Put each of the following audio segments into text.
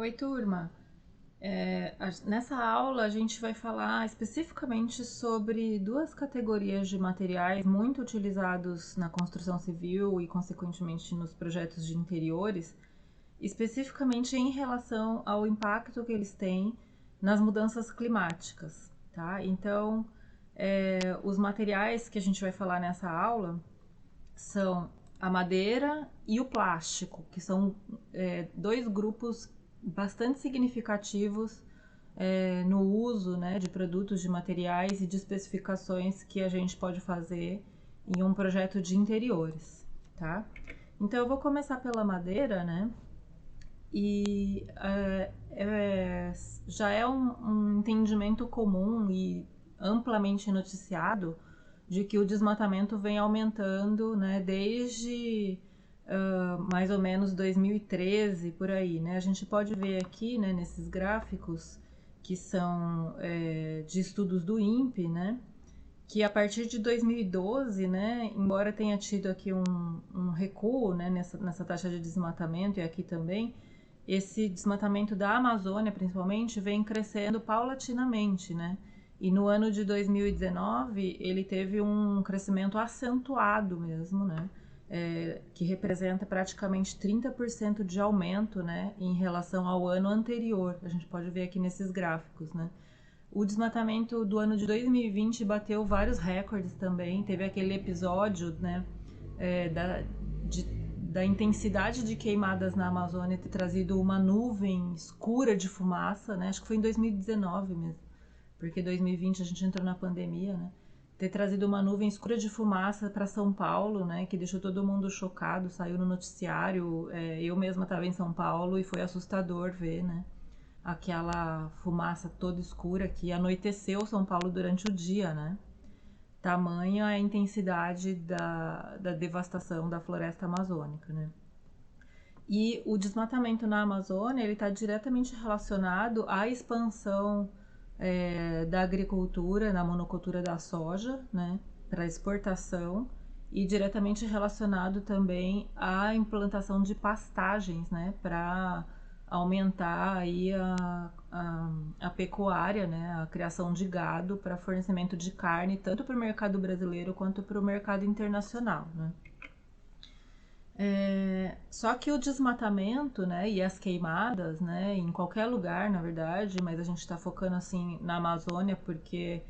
Oi, turma. Nessa aula a gente vai falar especificamente sobre duas categorias de materiais muito utilizados na construção civil e, consequentemente, nos projetos de interiores, especificamente em relação ao impacto que eles têm nas mudanças climáticas, tá? Então, os materiais que a gente vai falar nessa aula são a madeira e o plástico, que são dois grupos bastante significativos no uso, né, de produtos, de materiais e de especificações que a gente pode fazer em um projeto de interiores, tá? Então eu vou começar pela madeira, né? E já é um entendimento comum e amplamente noticiado de que o desmatamento vem aumentando, né, desde mais ou menos 2013, por aí, né? A gente pode ver aqui, né, nesses gráficos que são de estudos do INPE, né, que a partir de 2012, né, embora tenha tido aqui um recuo, né, nessa taxa de desmatamento e aqui também, esse desmatamento da Amazônia, principalmente, vem crescendo paulatinamente, né? E no ano de 2019 ele teve um crescimento acentuado mesmo, né? Que representa praticamente 30% de aumento, né, em relação ao ano anterior. A gente pode ver aqui nesses gráficos, né? O desmatamento do ano de 2020 bateu vários recordes também. Teve aquele episódio, né, da intensidade de queimadas na Amazônia ter trazido uma nuvem escura de fumaça, né? Acho que foi em 2019 mesmo, porque 2020 a gente entrou na pandemia, né? Ter trazido uma nuvem escura de fumaça para São Paulo, né? Que deixou todo mundo chocado, saiu no noticiário. Eu mesma estava em São Paulo e foi assustador ver, né? Aquela fumaça toda escura que anoiteceu São Paulo durante o dia, né? Tamanha a intensidade da devastação da floresta amazônica, né? E o desmatamento na Amazônia ele está diretamente relacionado à expansão da agricultura, na monocultura da soja, né, para exportação, e diretamente relacionado também à implantação de pastagens, né, para aumentar aí a pecuária, né, a criação de gado para fornecimento de carne, tanto para o mercado brasileiro quanto para o mercado internacional, né. Só que o desmatamento, né, e as queimadas, né, em qualquer lugar, na verdade, mas a gente está focando assim na Amazônia porque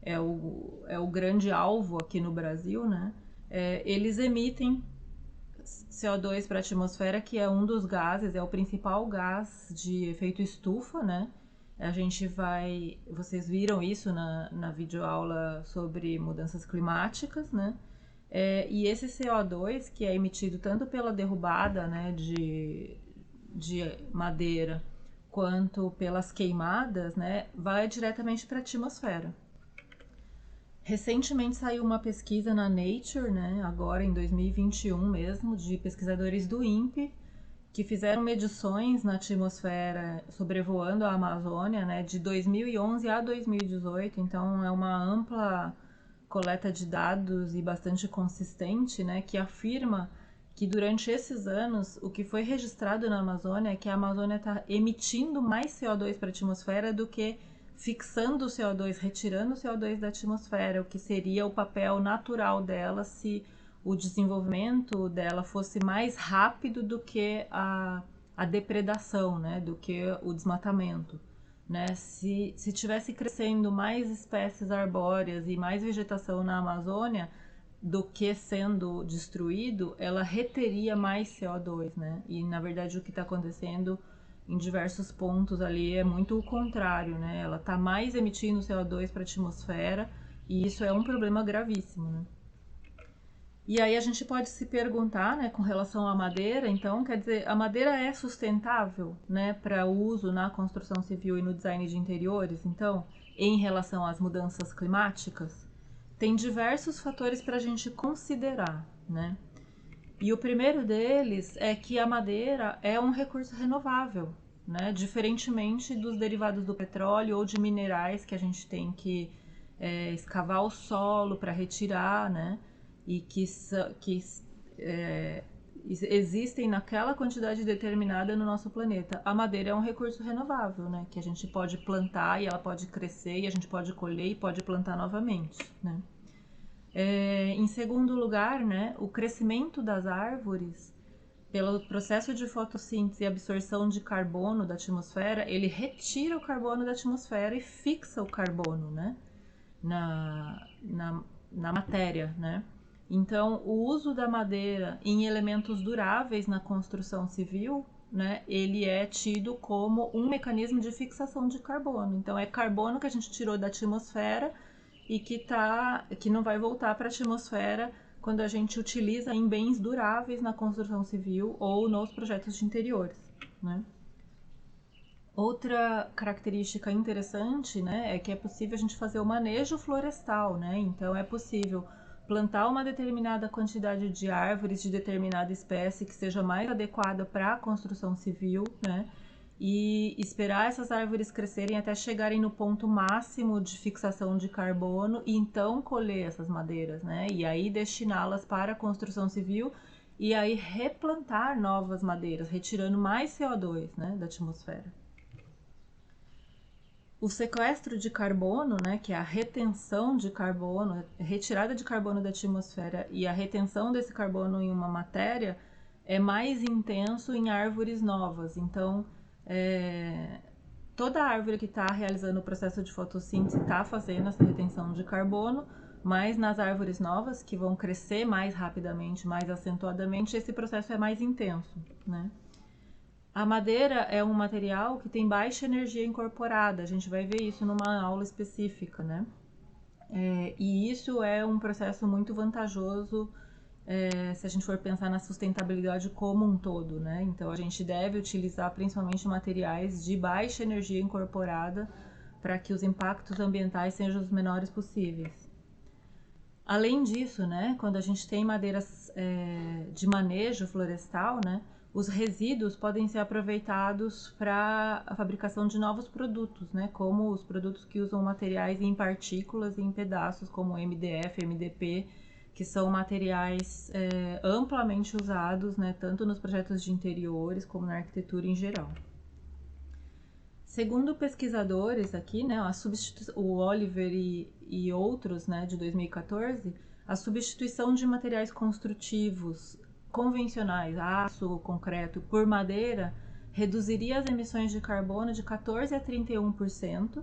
é o grande alvo aqui no Brasil, né, eles emitem CO2 para a atmosfera, que é um dos gases, é o principal gás de efeito estufa, né? Vocês viram isso na videoaula sobre mudanças climáticas, né? E esse CO2, que é emitido tanto pela derrubada, né, de madeira, quanto pelas queimadas, né, vai diretamente para a atmosfera. Recentemente saiu uma pesquisa na Nature, né, agora em 2021 mesmo, de pesquisadores do INPE, que fizeram medições na atmosfera sobrevoando a Amazônia, né, de 2011 a 2018, então é uma ampla coleta de dados e bastante consistente, né, que afirma que durante esses anos o que foi registrado na Amazônia é que a Amazônia está emitindo mais CO2 para a atmosfera do que fixando o CO2, retirando o CO2 da atmosfera, o que seria o papel natural dela se o desenvolvimento dela fosse mais rápido do que a depredação, né, do que o desmatamento. Né? Se tivesse crescendo mais espécies arbóreas e mais vegetação na Amazônia do que sendo destruído, ela reteria mais CO2, né? E na verdade o que está acontecendo em diversos pontos ali é muito o contrário, né? Ela está mais emitindo CO2 para a atmosfera e isso é um problema gravíssimo, né? E aí a gente pode se perguntar, né, com relação à madeira, então, quer dizer, a madeira é sustentável, né, para uso na construção civil e no design de interiores, então, em relação às mudanças climáticas? Tem diversos fatores para a gente considerar, né? E o primeiro deles é que a madeira é um recurso renovável, né? Diferentemente dos derivados do petróleo ou de minerais que a gente tem que escavar o solo para retirar, né? E que é, existem naquela quantidade determinada no nosso planeta. A madeira é um recurso renovável, né? Que a gente pode plantar e ela pode crescer e a gente pode colher e pode plantar novamente, né? Em segundo lugar, né, o crescimento das árvores, pelo processo de fotossíntese e absorção de carbono da atmosfera, ele retira o carbono da atmosfera e fixa o carbono, né, na matéria, né? Então, o uso da madeira em elementos duráveis na construção civil, né, ele é tido como um mecanismo de fixação de carbono. Então, é carbono que a gente tirou da atmosfera e que não vai voltar para a atmosfera quando a gente utiliza em bens duráveis na construção civil ou nos projetos de interiores, né? Outra característica interessante, né, é que é possível a gente fazer o manejo florestal, né? Então é possível plantar uma determinada quantidade de árvores de determinada espécie que seja mais adequada para a construção civil, né? E esperar essas árvores crescerem até chegarem no ponto máximo de fixação de carbono e então colher essas madeiras, né? E aí destiná-las para a construção civil e aí replantar novas madeiras, retirando mais CO2, né, da atmosfera. O sequestro de carbono, né, que é a retenção de carbono, a retirada de carbono da atmosfera e a retenção desse carbono em uma matéria é mais intenso em árvores novas. Então, toda árvore que está realizando o processo de fotossíntese está fazendo essa retenção de carbono, mas nas árvores novas, que vão crescer mais rapidamente, mais acentuadamente, esse processo é mais intenso, né? A madeira é um material que tem baixa energia incorporada, a gente vai ver isso numa aula específica, né? E isso é um processo muito vantajoso se a gente for pensar na sustentabilidade como um todo, né? Então a gente deve utilizar principalmente materiais de baixa energia incorporada para que os impactos ambientais sejam os menores possíveis. Além disso, né, quando a gente tem madeiras de manejo florestal, né, os resíduos podem ser aproveitados para a fabricação de novos produtos, né, como os produtos que usam materiais em partículas e em pedaços, como MDF, MDP, que são materiais amplamente usados, né, tanto nos projetos de interiores como na arquitetura em geral. Segundo pesquisadores aqui, né, o Oliver e outros, né, de 2014, a substituição de materiais construtivos convencionais, aço, concreto, por madeira, reduziria as emissões de carbono de 14% a 31%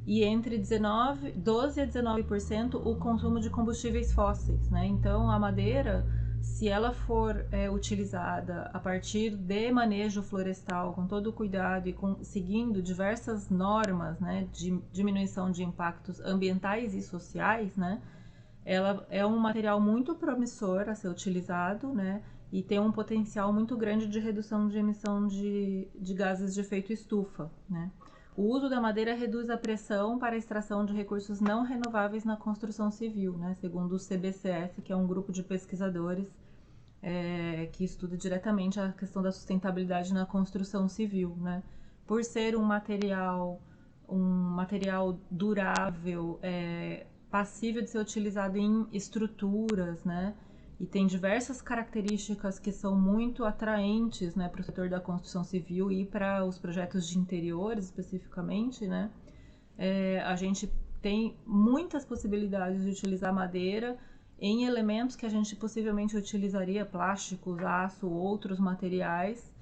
e entre 12% a 19% o consumo de combustíveis fósseis, né? Então, a madeira, se ela for utilizada a partir de manejo florestal, com todo o cuidado e seguindo diversas normas, né, de diminuição de impactos ambientais e sociais, né, ela é um material muito promissor a ser utilizado, né, e tem um potencial muito grande de redução de emissão de gases de efeito estufa, né. O uso da madeira reduz a pressão para a extração de recursos não renováveis na construção civil, né, segundo o CBCS, que é um grupo de pesquisadores que estuda diretamente a questão da sustentabilidade na construção civil, né. Por ser um material durável, passível de ser utilizado em estruturas, né, e tem diversas características que são muito atraentes, né, para o setor da construção civil e para os projetos de interiores especificamente, né, a gente tem muitas possibilidades de utilizar madeira em elementos que a gente possivelmente utilizaria, plásticos, aço, outros materiais,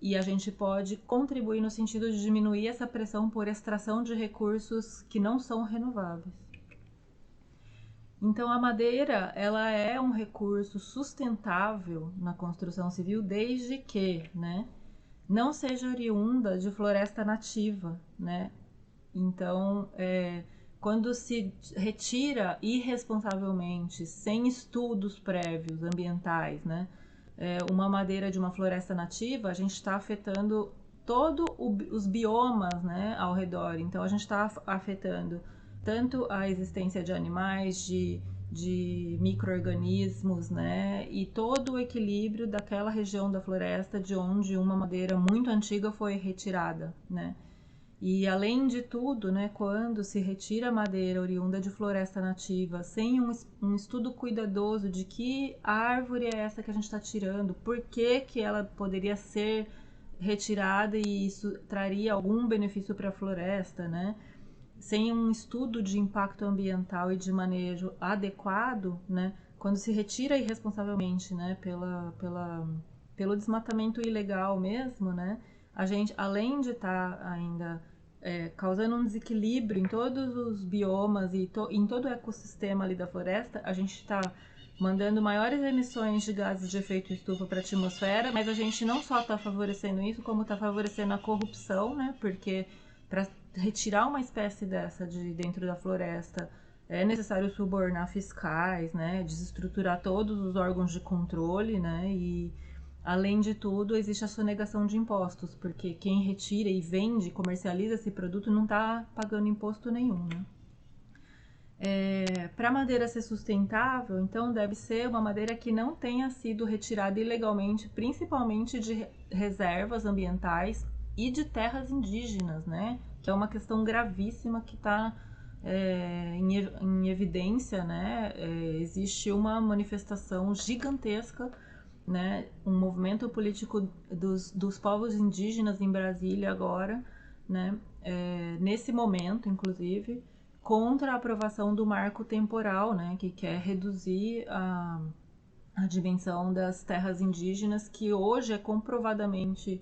e a gente pode contribuir no sentido de diminuir essa pressão por extração de recursos que não são renováveis. Então, a madeira, ela é um recurso sustentável na construção civil desde que, né, não seja oriunda de floresta nativa, né? Então, quando se retira irresponsavelmente, sem estudos prévios ambientais, né, uma madeira de uma floresta nativa, a gente está afetando todos os biomas, né, ao redor. Então, a gente está afetando tanto a existência de animais, de micro-organismos, né, e todo o equilíbrio daquela região da floresta de onde uma madeira muito antiga foi retirada, né. E além de tudo, né, quando se retira a madeira oriunda de floresta nativa sem um estudo cuidadoso de que árvore é essa que a gente está tirando, por que que ela poderia ser retirada e isso traria algum benefício para a floresta, né? Sem um estudo de impacto ambiental e de manejo adequado, né? Quando se retira irresponsavelmente, né, pelo desmatamento ilegal mesmo, né? A gente, além de estar ainda causando um desequilíbrio em todos os biomas e em todo o ecossistema ali da floresta, a gente está mandando maiores emissões de gases de efeito estufa para a atmosfera, mas a gente não só está favorecendo isso, como está favorecendo a corrupção, né? Porque para retirar uma espécie dessa de dentro da floresta é necessário subornar fiscais, né? Desestruturar todos os órgãos de controle, né? E além de tudo, existe a sonegação de impostos, porque quem retira e vende, comercializa esse produto não está pagando imposto nenhum, né? Para a madeira ser sustentável, então deve ser uma madeira que não tenha sido retirada ilegalmente, principalmente de reservas ambientais e de terras indígenas, né? Que é uma questão gravíssima que está em evidência, né? Existe uma manifestação gigantesca, né? Um movimento político dos povos indígenas em Brasília agora, né? Nesse momento, inclusive, contra a aprovação do marco temporal, né, que quer reduzir a dimensão das terras indígenas, que hoje é comprovadamente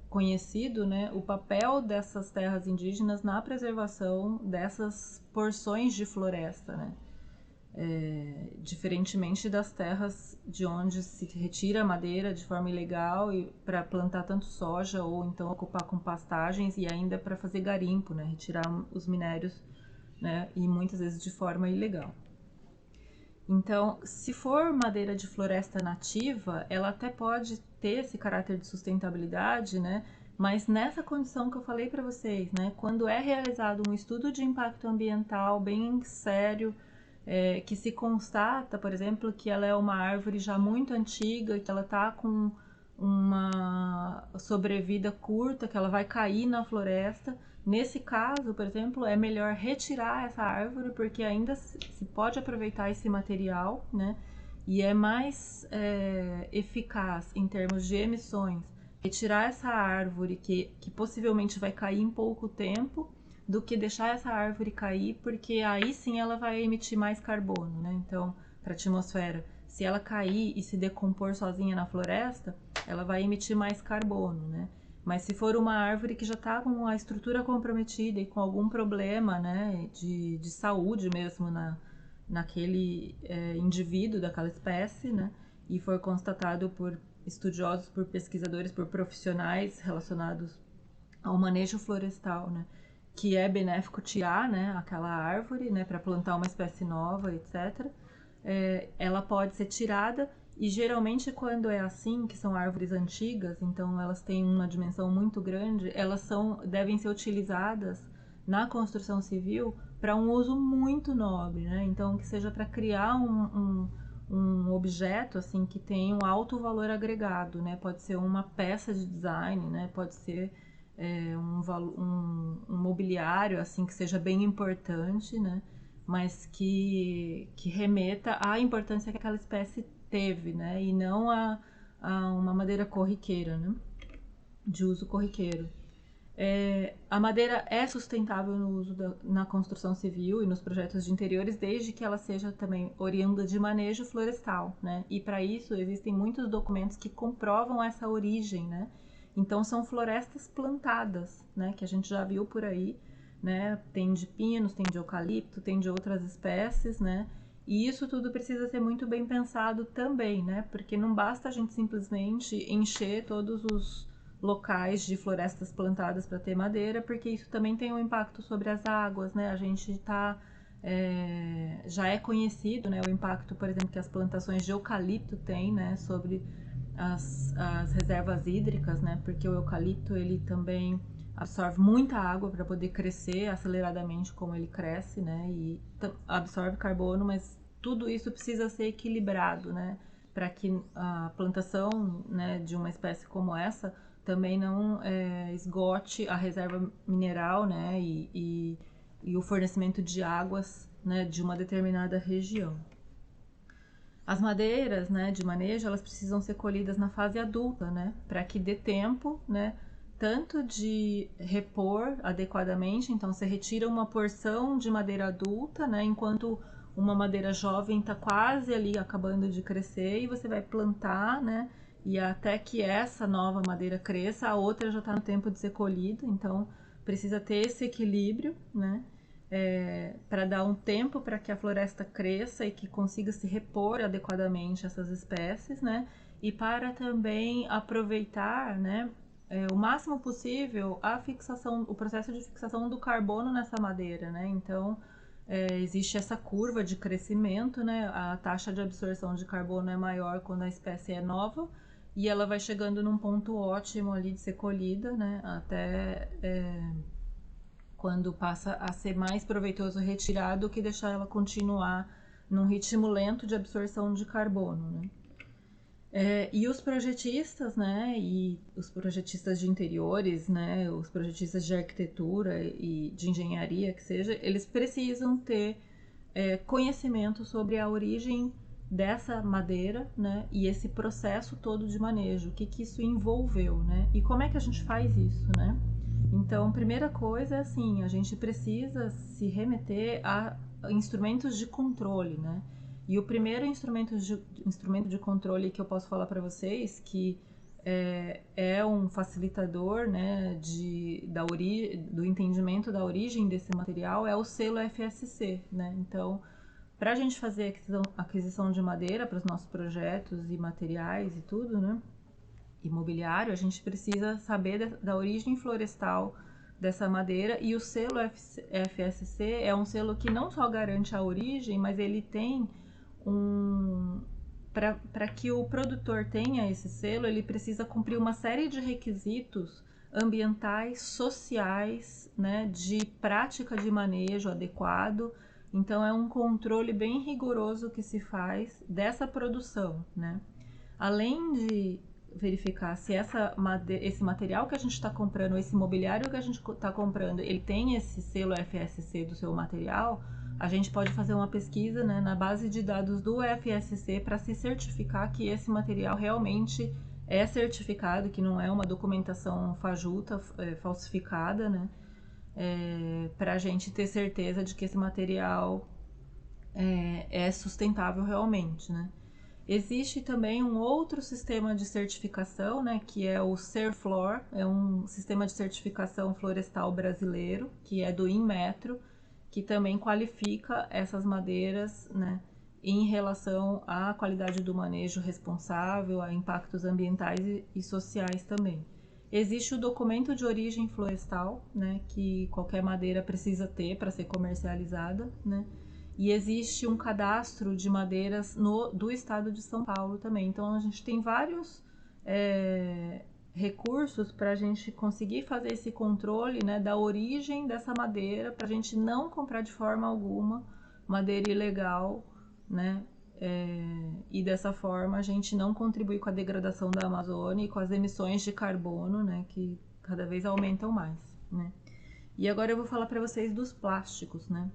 conhecido, né, o papel dessas terras indígenas na preservação dessas porções de floresta, né? Diferentemente das terras de onde se retira a madeira de forma ilegal e para plantar tanto soja ou então ocupar com pastagens e ainda para fazer garimpo, né, retirar os minérios, né, e muitas vezes de forma ilegal. Então, se for madeira de floresta nativa, ela até pode ter esse caráter de sustentabilidade, né? Mas nessa condição que eu falei para vocês, né? Quando é realizado um estudo de impacto ambiental bem sério, que se constata, por exemplo, que ela é uma árvore já muito antiga, que ela está com uma sobrevida curta, que ela vai cair na floresta. Nesse caso, por exemplo, é melhor retirar essa árvore, porque ainda se pode aproveitar esse material, né? E é mais eficaz em termos de emissões retirar essa árvore que possivelmente vai cair em pouco tempo do que deixar essa árvore cair, porque aí sim ela vai emitir mais carbono, né? Então, para a atmosfera, se ela cair e se decompor sozinha na floresta, ela vai emitir mais carbono, né? Mas se for uma árvore que já está com a estrutura comprometida e com algum problema, né, de saúde mesmo naquele indivíduo daquela espécie, né, e for constatado por estudiosos, por pesquisadores, por profissionais relacionados ao manejo florestal, né, que é benéfico tirar, né, aquela árvore, né, para plantar uma espécie nova, etc. Ela pode ser tirada e geralmente quando é assim, que são árvores antigas, então elas têm uma dimensão muito grande, devem ser utilizadas na construção civil para um uso muito nobre, né? Então que seja para criar um objeto assim que tenha um alto valor agregado, né? Pode ser uma peça de design, né? Pode ser um mobiliário assim que seja bem importante, né? Mas que remeta à importância que aquela espécie teve, né? E não a uma madeira corriqueira, né? De uso corriqueiro. A madeira é sustentável no uso na construção civil e nos projetos de interiores, desde que ela seja também oriunda de manejo florestal, né? E para isso existem muitos documentos que comprovam essa origem, né? Então são florestas plantadas, né? Que a gente já viu por aí, né? Tem de pinos, tem de eucalipto, tem de outras espécies, né? E isso tudo precisa ser muito bem pensado também, né? Porque não basta a gente simplesmente encher todos os locais de florestas plantadas para ter madeira, porque isso também tem um impacto sobre as águas, né? A gente já é conhecido, né, o impacto, por exemplo, que as plantações de eucalipto têm, né, sobre as reservas hídricas, né? Porque o eucalipto ele também absorve muita água para poder crescer aceleradamente como ele cresce, né? E absorve carbono, mas tudo isso precisa ser equilibrado, né? para que a plantação, né, de uma espécie como essa também não esgote a reserva mineral, né, e o fornecimento de águas, né, de uma determinada região. As madeiras, né, de manejo, elas precisam ser colhidas na fase adulta, né, para que dê tempo, né, tanto de repor adequadamente. Então você retira uma porção de madeira adulta, né, enquanto uma madeira jovem está quase ali acabando de crescer, e você vai plantar, né, e até que essa nova madeira cresça, a outra já está no tempo de ser colhida. Então precisa ter esse equilíbrio, né, para dar um tempo para que a floresta cresça e que consiga se repor adequadamente essas espécies, né? E para também aproveitar, né, o máximo possível a fixação, o processo de fixação do carbono nessa madeira, né? Então existe essa curva de crescimento, né? A taxa de absorção de carbono é maior quando a espécie é nova, e ela vai chegando num ponto ótimo ali de ser colhida, né? Até quando passa a ser mais proveitoso retirar do que deixar ela continuar num ritmo lento de absorção de carbono, né? E os projetistas, né, e os projetistas de interiores, né, os projetistas de arquitetura e de engenharia, que seja, eles precisam ter conhecimento sobre a origem dessa madeira, né, e esse processo todo de manejo, o que isso envolveu, né, e como é que a gente faz isso, né? Então, primeira coisa é assim, a gente precisa se remeter a instrumentos de controle, né? E o primeiro instrumento de controle que eu posso falar para vocês, que é um facilitador, né, do entendimento da origem desse material, é o selo FSC, né? Então, para a gente fazer aquisição de madeira para os nossos projetos e materiais e tudo, né, imobiliário, a gente precisa saber da origem florestal dessa madeira, e o selo FSC é um selo que não só garante a origem, mas ele tem para que o produtor tenha esse selo, ele precisa cumprir uma série de requisitos ambientais, sociais, né, de prática de manejo adequado. Então é um controle bem rigoroso que se faz dessa produção, né? Além de verificar se esse material que a gente está comprando, esse mobiliário que a gente está comprando, ele tem esse selo FSC do seu material, a gente pode fazer uma pesquisa, né, na base de dados do FSC para se certificar que esse material realmente é certificado, que não é uma documentação fajuta, falsificada, né, para a gente ter certeza de que esse material é sustentável realmente, né. Existe também um outro sistema de certificação, né, que é o Serflor, é um sistema de certificação florestal brasileiro, que é do Inmetro, que também qualifica essas madeiras, né, em relação à qualidade do manejo responsável, a impactos ambientais e sociais também. Existe o documento de origem florestal, né, que qualquer madeira precisa ter para ser comercializada, né? E existe um cadastro de madeiras do estado de São Paulo também. Então a gente tem vários recursos para a gente conseguir fazer esse controle, né, da origem dessa madeira, para a gente não comprar de forma alguma madeira ilegal, né? E dessa forma a gente não contribui com a degradação da Amazônia e com as emissões de carbono, né, que cada vez aumentam mais, né? E agora eu vou falar para vocês dos plásticos, né?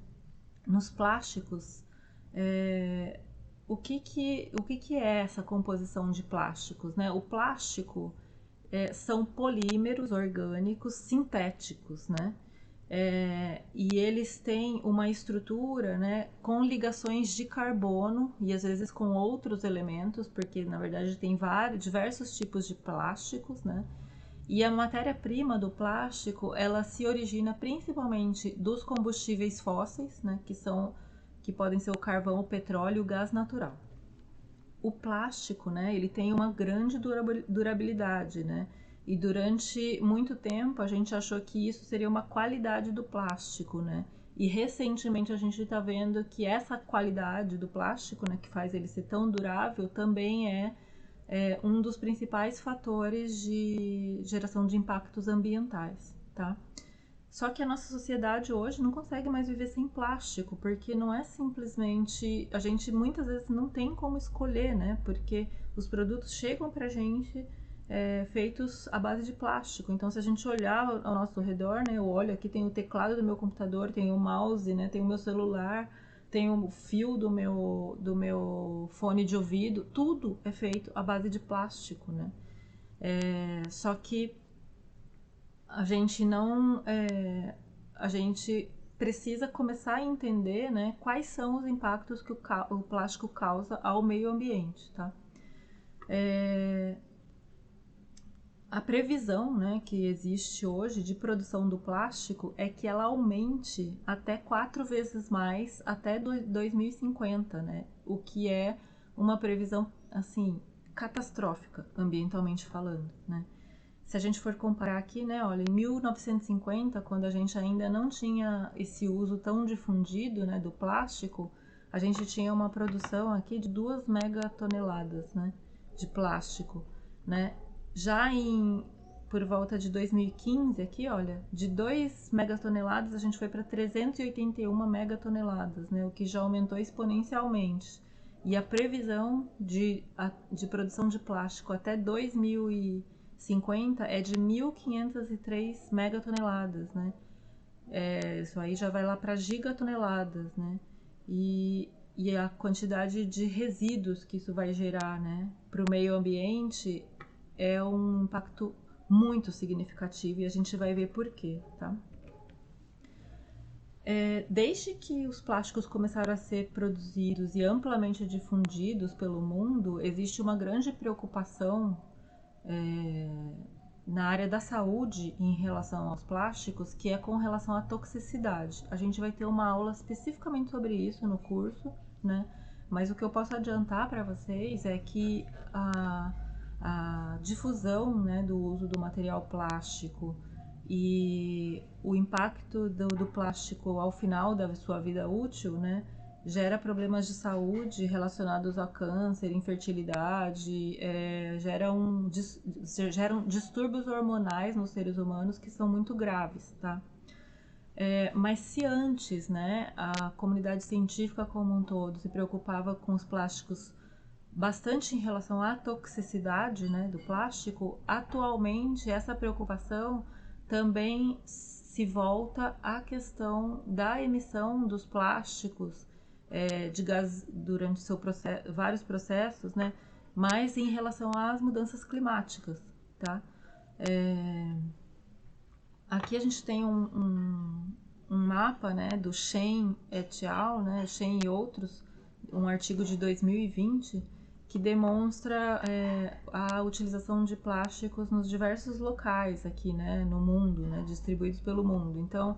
Nos plásticos, o que é essa composição de plásticos, né? O plástico são polímeros orgânicos sintéticos, né? E eles têm uma estrutura, né, com ligações de carbono e às vezes com outros elementos, porque na verdade tem diversos tipos de plásticos, né? E a matéria-prima do plástico, ela se origina principalmente dos combustíveis fósseis, né, que podem ser o carvão, o petróleo e o gás natural. O plástico, né, ele tem uma grande durabilidade, né? E durante muito tempo a gente achou que isso seria uma qualidade do plástico, né? E recentemente a gente está vendo que essa qualidade do plástico, né, que faz ele ser tão durável, também é um dos principais fatores de geração de impactos ambientais, tá? Só que a nossa sociedade hoje não consegue mais viver sem plástico, porque não é simplesmente. A gente muitas vezes não tem como escolher, né? Porque os produtos chegam pra gente feitos à base de plástico. Então, se a gente olhar ao nosso redor, né? Eu olho aqui, tem o teclado do meu computador, tem o mouse, né? Tem o meu celular, tem o fio do meu fone de ouvido. Tudo é feito à base de plástico, né? Só que a gente não. A gente precisa começar a entender, né, quais são os impactos que o plástico causa ao meio ambiente, tá? A previsão, né, que existe hoje de produção do plástico é que ela aumente até 4 vezes mais até 2050, né? O que é uma previsão, assim, catastrófica, ambientalmente falando, né? Se a gente for comparar aqui, né, olha, em 1950, quando a gente ainda não tinha esse uso tão difundido, né, do plástico, a gente tinha uma produção aqui de 2 megatoneladas, né, de plástico, né? Já por volta de 2015 aqui, olha, de 2 megatoneladas a gente foi para 381 megatoneladas, né, o que já aumentou exponencialmente. E a previsão de produção de plástico até 2050 é de 1.503 megatoneladas, né? Isso aí já vai lá para gigatoneladas, né? E a quantidade de resíduos que isso vai gerar, né, para o meio ambiente é um impacto muito significativo e a gente vai ver por quê, tá? Desde que os plásticos começaram a ser produzidos e amplamente difundidos pelo mundo, existe uma grande preocupação na área da saúde em relação aos plásticos, que é com relação à toxicidade. A gente vai ter uma aula especificamente sobre isso no curso, né? Mas o que eu posso adiantar para vocês é que a difusão, né, do uso do material plástico e o impacto do plástico ao final da sua vida útil, né, gera problemas de saúde relacionados a câncer, infertilidade, geram distúrbios hormonais nos seres humanos que são muito graves, tá? Mas se antes, né, a comunidade científica como um todo se preocupava com os plásticos bastante em relação à toxicidade, né, do plástico, atualmente essa preocupação também se volta à questão da emissão dos plásticos de gás durante vários processos, né, mas em relação às mudanças climáticas, tá? Aqui a gente tem um mapa, né, do Shen et al., né, Shen e outros, um artigo de 2020 que demonstra a utilização de plásticos nos diversos locais aqui, né, no mundo, né, distribuídos pelo mundo. Então,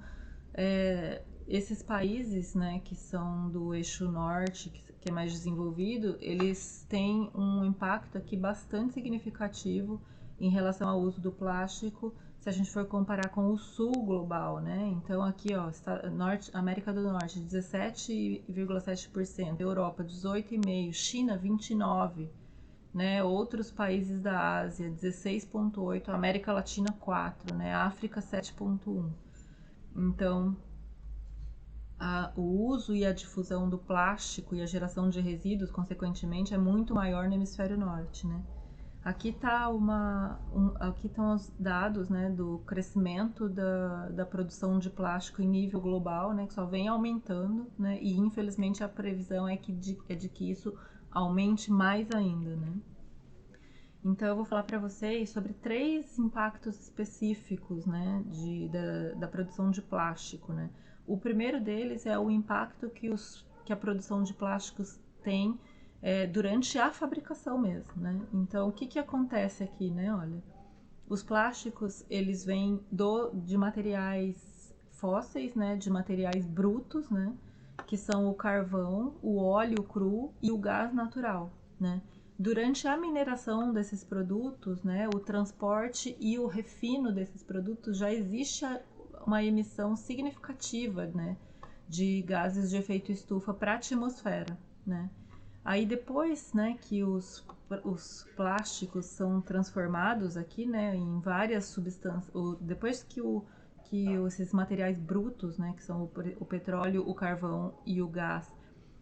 esses países, né, que são do eixo norte, que é mais desenvolvido, eles têm um impacto aqui bastante significativo em relação ao uso do plástico, se a gente for comparar com o sul global, né? Então aqui, ó, América do Norte 17,7%, Europa 18,5%, China 29%, né? Outros países da Ásia 16,8%, América Latina 4%, né? África 7,1%. Então o uso e a difusão do plástico e a geração de resíduos, consequentemente, é muito maior no hemisfério norte, né? Aqui aqui estão os dados, né, do crescimento da produção de plástico em nível global, né, que só vem aumentando, né, e infelizmente a previsão é de que isso aumente mais ainda, né. Então eu vou falar para vocês sobre 3 impactos específicos, né, da produção de plástico, né. O primeiro deles é o impacto que a produção de plásticos tem durante a fabricação mesmo, né? Então, o que acontece aqui, né? Olha, os plásticos, eles vêm de materiais fósseis, né? De materiais brutos, né? Que são o carvão, o óleo cru e o gás natural, né? Durante a mineração desses produtos, né? O transporte e o refino desses produtos, já existe uma emissão significativa, né? De gases de efeito estufa para a atmosfera, né? Aí depois, né, que os plásticos são transformados aqui, né, em várias substâncias, depois que esses materiais brutos, né, que são o petróleo, o carvão e o gás,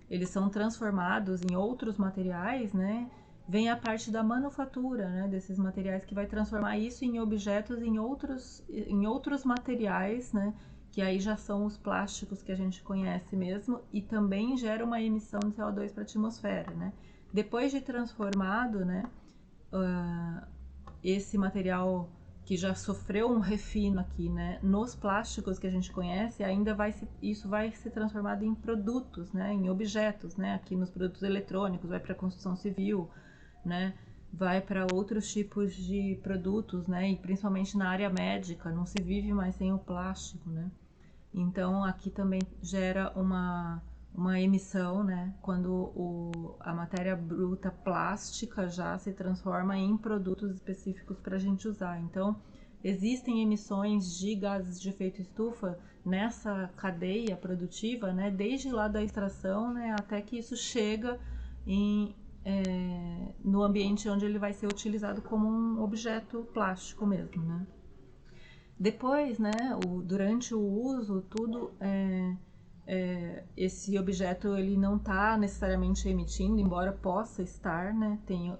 eles são transformados em outros materiais, né, vem a parte da manufatura, né, desses materiais que vai transformar isso em objetos em outros materiais, né, que aí já são os plásticos que a gente conhece mesmo e também gera uma emissão de CO2 para a atmosfera, né. Depois de transformado, né, esse material que já sofreu um refino aqui, né, nos plásticos que a gente conhece, isso vai ser transformado em produtos, né, em objetos, né, aqui nos produtos eletrônicos, vai para a construção civil, né, vai para outros tipos de produtos, né, e principalmente na área médica, não se vive mais sem o plástico, né. Então aqui também gera uma emissão, né, quando a matéria bruta plástica já se transforma em produtos específicos para a gente usar. Então, existem emissões de gases de efeito estufa nessa cadeia produtiva, né, desde lá da extração, né, até que isso chega no ambiente onde ele vai ser utilizado como um objeto plástico mesmo, né. Depois, né, durante o uso, esse objeto ele não está necessariamente emitindo, embora possa estar, né? Tem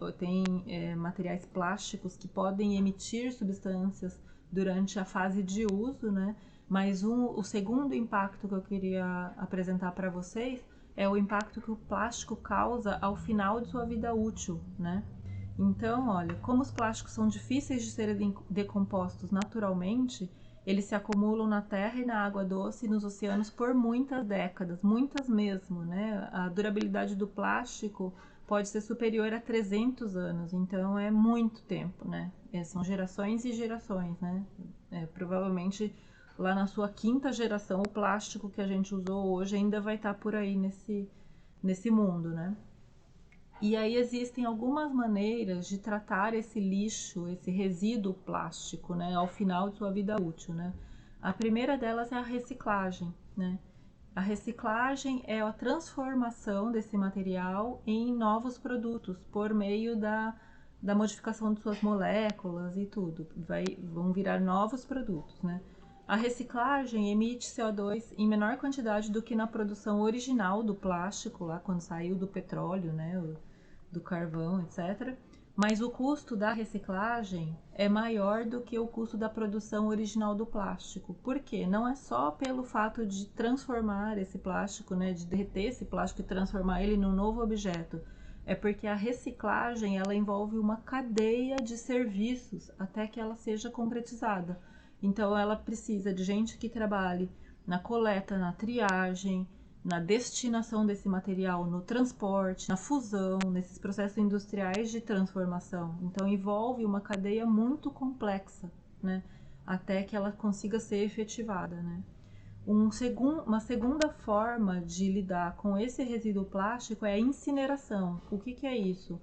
materiais plásticos que podem emitir substâncias durante a fase de uso, né? Mas o segundo impacto que eu queria apresentar para vocês é o impacto que o plástico causa ao final de sua vida útil, né? Então, olha, como os plásticos são difíceis de serem decompostos naturalmente, eles se acumulam na terra e na água doce e nos oceanos por muitas décadas, muitas mesmo, né? A durabilidade do plástico pode ser superior a 300 anos, então é muito tempo, né? São gerações e gerações, né? Provavelmente lá na sua quinta geração, o plástico que a gente usou hoje ainda vai estar por aí nesse mundo, né? E aí existem algumas maneiras de tratar esse lixo, esse resíduo plástico, né, ao final de sua vida útil, né? A primeira delas é a reciclagem, né? A reciclagem é a transformação desse material em novos produtos por meio da modificação de suas moléculas e tudo. Vão virar novos produtos, né? A reciclagem emite CO2 em menor quantidade do que na produção original do plástico, lá quando saiu do petróleo, né, do carvão, etc. Mas o custo da reciclagem é maior do que o custo da produção original do plástico. Por quê? Não é só pelo fato de transformar esse plástico, né, de derreter esse plástico e transformar ele num novo objeto. É porque a reciclagem ela envolve uma cadeia de serviços até que ela seja concretizada. Então ela precisa de gente que trabalhe na coleta, na triagem, na destinação desse material, no transporte, na fusão, nesses processos industriais de transformação. Então envolve uma cadeia muito complexa, né, até que ela consiga ser efetivada, né. Uma segunda forma de lidar com esse resíduo plástico é a incineração. O que é isso?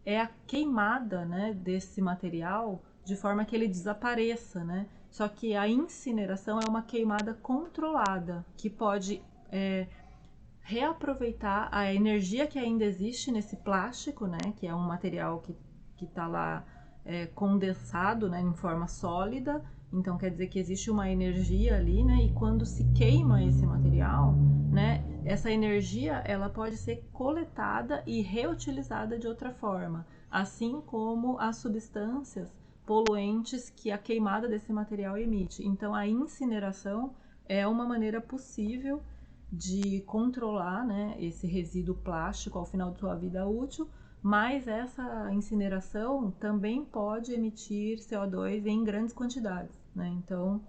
É a queimada, né, desse material de forma que ele desapareça, né? Só que a incineração é uma queimada controlada, que pode reaproveitar a energia que ainda existe nesse plástico, né, que é um material que está lá condensado, né, em forma sólida. Então quer dizer que existe uma energia ali, né, e quando se queima esse material, né, essa energia ela pode ser coletada e reutilizada de outra forma, assim como as substâncias poluentes que a queimada desse material emite. Então a incineração é uma maneira possível de controlar, né, esse resíduo plástico ao final de sua vida útil, mas essa incineração também pode emitir CO2 em grandes quantidades, né? Então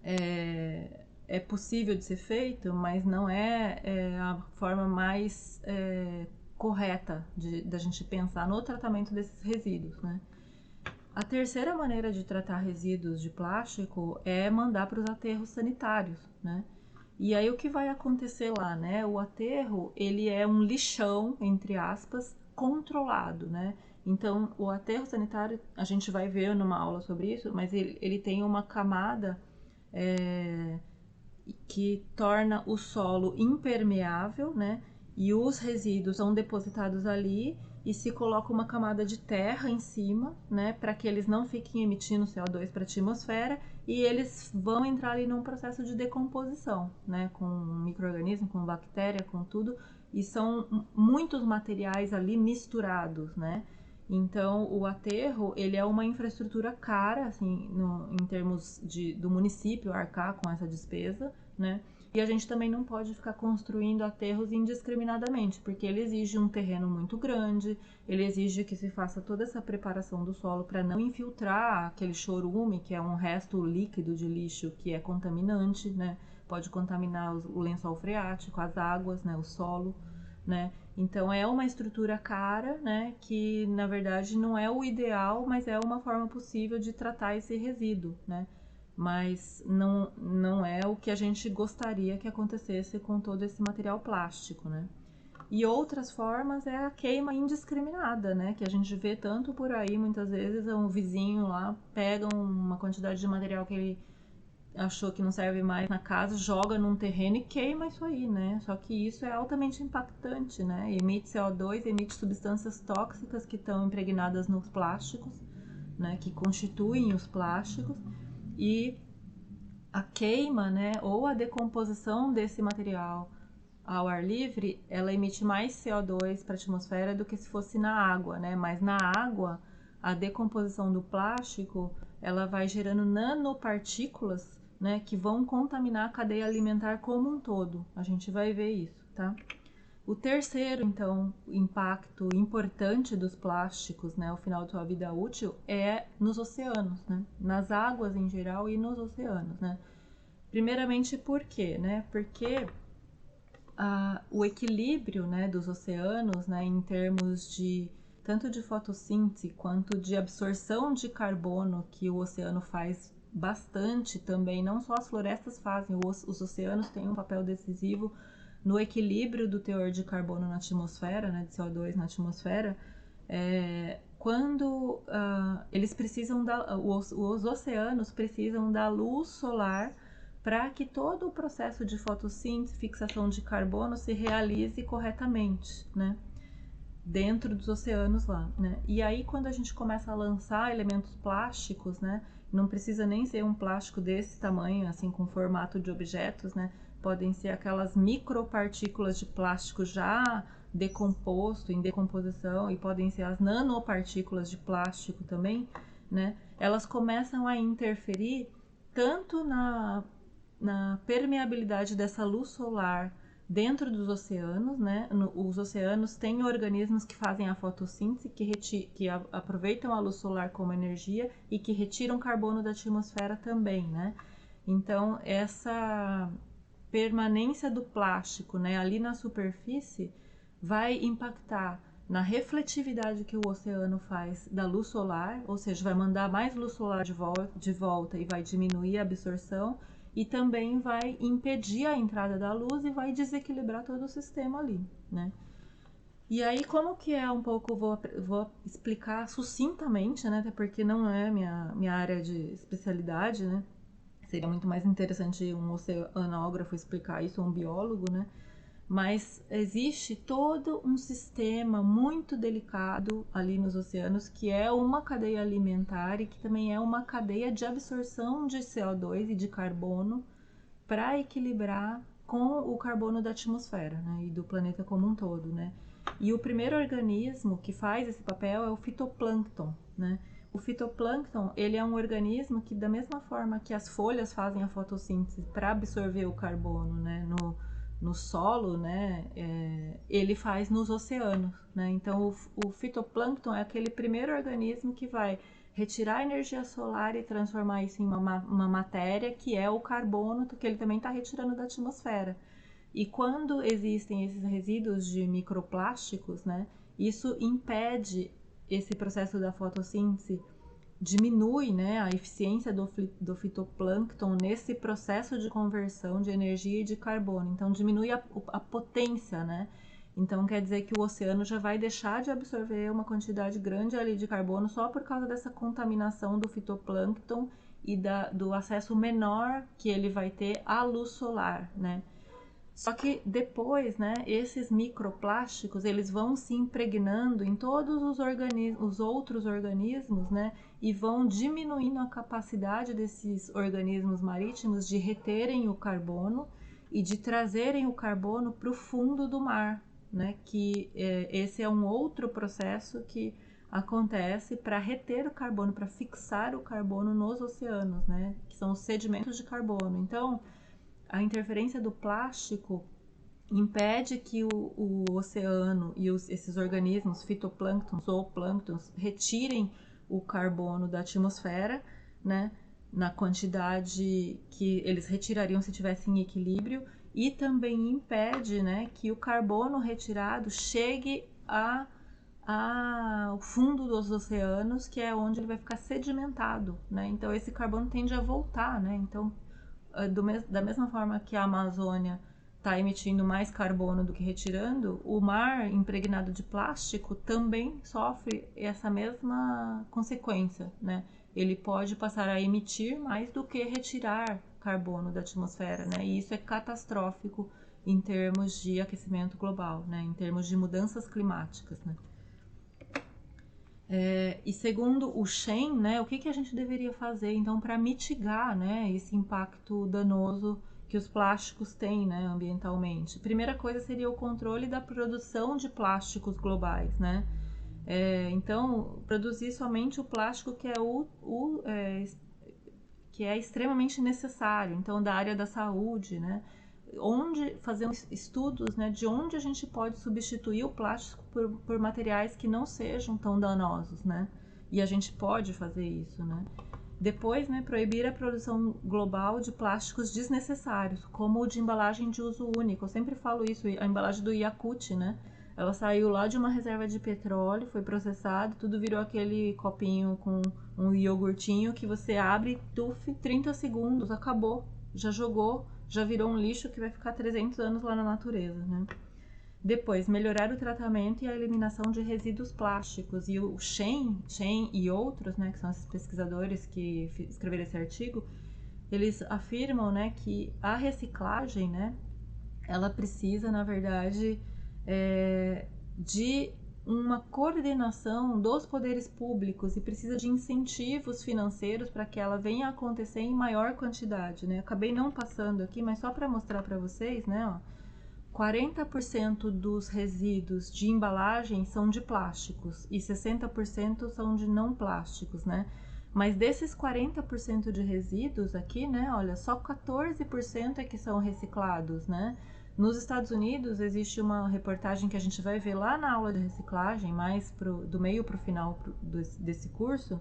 é possível de ser feito, mas não é a forma mais correta da gente pensar no tratamento desses resíduos, né? A terceira maneira de tratar resíduos de plástico é mandar para os aterros sanitários, né? E aí o que vai acontecer lá, né? O aterro, ele é um lixão, entre aspas, controlado, né? Então, o aterro sanitário, a gente vai ver numa aula sobre isso, mas ele tem uma camada que torna o solo impermeável, né? E os resíduos são depositados ali e se coloca uma camada de terra em cima, né, para que eles não fiquem emitindo CO2 para a atmosfera, e eles vão entrar ali num processo de decomposição, né, com micro-organismo, com bactéria, com tudo, e são muitos materiais ali misturados, né. Então, o aterro, ele é uma infraestrutura cara, assim, em termos do município arcar com essa despesa, né? E a gente também não pode ficar construindo aterros indiscriminadamente, porque ele exige um terreno muito grande, ele exige que se faça toda essa preparação do solo para não infiltrar aquele chorume, que é um resto líquido de lixo que é contaminante, né? Pode contaminar o lençol freático, as águas, né? O solo, né? Então é uma estrutura cara, né? Que na verdade não é o ideal, mas é uma forma possível de tratar esse resíduo, né? Mas não é o que a gente gostaria que acontecesse com todo esse material plástico, né? E outras formas é a queima indiscriminada, né? Que a gente vê tanto por aí, muitas vezes um vizinho lá pega uma quantidade de material que ele achou que não serve mais na casa, joga num terreno e queima isso aí, né? Só que isso é altamente impactante, né? Emite CO2, emite substâncias tóxicas que estão impregnadas nos plásticos, né? Que constituem os plásticos, e a queima, né, ou a decomposição desse material ao ar livre, ela emite mais CO2 para a atmosfera do que se fosse na água, né? Mas na água, a decomposição do plástico, ela vai gerando nanopartículas, né, que vão contaminar a cadeia alimentar como um todo. A gente vai ver isso, tá? O terceiro, então, impacto importante dos plásticos, né, ao final de sua vida útil, é nos oceanos, né? Nas águas em geral e nos oceanos, né? Primeiramente, por quê, né? Porque o equilíbrio, né, dos oceanos, né, em termos de tanto de fotossíntese quanto de absorção de carbono, que o oceano faz bastante também, não só as florestas fazem, os oceanos têm um papel decisivo no equilíbrio do teor de carbono na atmosfera, né, de CO2 na atmosfera. Quando eles precisam os oceanos precisam da luz solar para que todo o processo de fotossíntese, fixação de carbono se realize corretamente, né? Dentro dos oceanos lá, né? E aí quando a gente começa a lançar elementos plásticos, né? Não precisa nem ser um plástico desse tamanho, assim, com formato de objetos, né? Podem ser aquelas micropartículas de plástico já decomposto, em decomposição, e podem ser as nanopartículas de plástico também, né? Elas começam a interferir tanto na permeabilidade dessa luz solar dentro dos oceanos, né? Os oceanos têm organismos que fazem a fotossíntese, que aproveitam a luz solar como energia e que retiram carbono da atmosfera também, né? Então, essa permanência do plástico, né, ali na superfície vai impactar na refletividade que o oceano faz da luz solar, ou seja, vai mandar mais luz solar de volta e vai diminuir a absorção, e também vai impedir a entrada da luz e vai desequilibrar todo o sistema ali, né? E aí, como que é um pouco, vou explicar sucintamente, né? Até porque não é minha área de especialidade, né? Seria muito mais interessante um oceanógrafo explicar isso, ou um biólogo, né? Mas existe todo um sistema muito delicado ali nos oceanos, que é uma cadeia alimentar e que também é uma cadeia de absorção de CO2 e de carbono para equilibrar com o carbono da atmosfera, né, e do planeta como um todo, né? E o primeiro organismo que faz esse papel é o fitoplâncton, né? O fitoplâncton, ele é um organismo que, da mesma forma que as folhas fazem a fotossíntese para absorver o carbono, né, no solo, né, ele faz nos oceanos, né? Então, o fitoplâncton é aquele primeiro organismo que vai retirar a energia solar e transformar isso em uma matéria que é o carbono, que ele também está retirando da atmosfera. E quando existem esses resíduos de microplásticos, né, isso impede esse processo da fotossíntese, diminui, né, a eficiência do fitoplâncton nesse processo de conversão de energia e de carbono. Então, diminui a potência, né? Então, quer dizer que o oceano já vai deixar de absorver uma quantidade grande ali de carbono só por causa dessa contaminação do fitoplâncton e do acesso menor que ele vai ter à luz solar, né? Só que depois, né, esses microplásticos, eles vão se impregnando em todos os outros organismos, né, e vão diminuindo a capacidade desses organismos marítimos de reterem o carbono e de trazerem o carbono para o fundo do mar, né, que esse é um outro processo que acontece para reter o carbono, para fixar o carbono nos oceanos, né, que são os sedimentos de carbono. Então, a interferência do plástico impede que o oceano e esses organismos fitoplânctons ou plânctons retirem o carbono da atmosfera, né, na quantidade que eles retirariam se tivessem em equilíbrio, e também impede, né, que o carbono retirado chegue ao fundo dos oceanos, que é onde ele vai ficar sedimentado, né? Então esse carbono tende a voltar, né? Então da mesma forma que a Amazônia está emitindo mais carbono do que retirando, o mar impregnado de plástico também sofre essa mesma consequência, né? Ele pode passar a emitir mais do que retirar carbono da atmosfera, né? E isso é catastrófico em termos de aquecimento global, né? Em termos de mudanças climáticas, né? E segundo o Shen, né, o que a gente deveria fazer então para mitigar, né, esse impacto danoso que os plásticos têm, né, ambientalmente? Primeira coisa seria o controle da produção de plásticos globais, né? Então, produzir somente o plástico que que é extremamente necessário, então da área da saúde, né? Onde fazer estudos, né, de onde a gente pode substituir o plástico por materiais que não sejam tão danosos, né? E a gente pode fazer isso, né? Depois, né, proibir a produção global de plásticos desnecessários, como o de embalagem de uso único. Eu sempre falo isso, a embalagem do Yakult, né? Ela saiu lá de uma reserva de petróleo, foi processado, tudo virou aquele copinho com um iogurtinho que você abre, tuf, 30 segundos, acabou, já jogou, já virou um lixo que vai ficar 300 anos lá na natureza, né? Depois, melhorar o tratamento e a eliminação de resíduos plásticos. E o Shen e outros, né, que são esses pesquisadores que escreveram esse artigo, eles afirmam, né, que a reciclagem, né, ela precisa, na verdade, de uma coordenação dos poderes públicos e precisa de incentivos financeiros para que ela venha a acontecer em maior quantidade, né? Acabei não passando aqui, mas só para mostrar para vocês, né, ó, 40% dos resíduos de embalagem são de plásticos e 60% são de não plásticos, né? Mas desses 40% de resíduos aqui, né, olha, só 14% é que são reciclados, né? Nos Estados Unidos existe uma reportagem que a gente vai ver lá na aula de reciclagem, mais do meio para o final desse curso,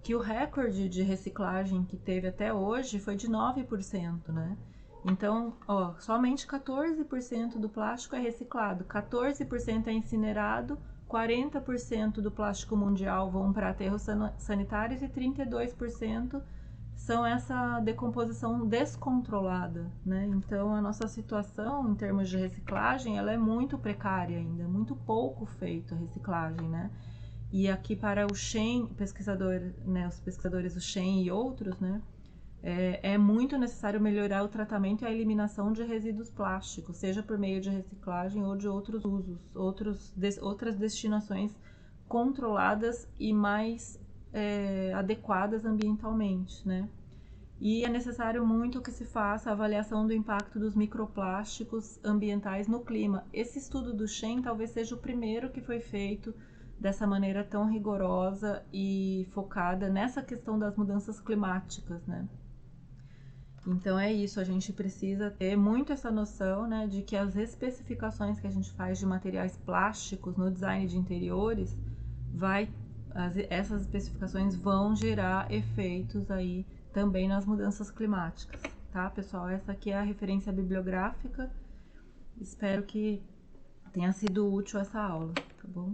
que o recorde de reciclagem que teve até hoje foi de 9%, né? Então, ó, somente 14% do plástico é reciclado, 14% é incinerado, 40% do plástico mundial vão para aterros sanitários e 32% são essa decomposição descontrolada, né? Então, a nossa situação em termos de reciclagem, ela é muito precária ainda, muito pouco feito a reciclagem, né? E aqui para o Shen, pesquisador, né, os pesquisadores do Shen e outros, né, é muito necessário melhorar o tratamento e a eliminação de resíduos plásticos, seja por meio de reciclagem ou de outros usos, outras destinações controladas e mais adequadas ambientalmente, né? E é necessário muito que se faça a avaliação do impacto dos microplásticos ambientais no clima. Esse estudo do Shen talvez seja o primeiro que foi feito dessa maneira tão rigorosa e focada nessa questão das mudanças climáticas, né? Então é isso, a gente precisa ter muito essa noção, né, de que as especificações que a gente faz de materiais plásticos no design de interiores, essas especificações vão gerar efeitos aí também nas mudanças climáticas, tá, pessoal? Essa aqui é a referência bibliográfica. Espero que tenha sido útil essa aula, tá bom?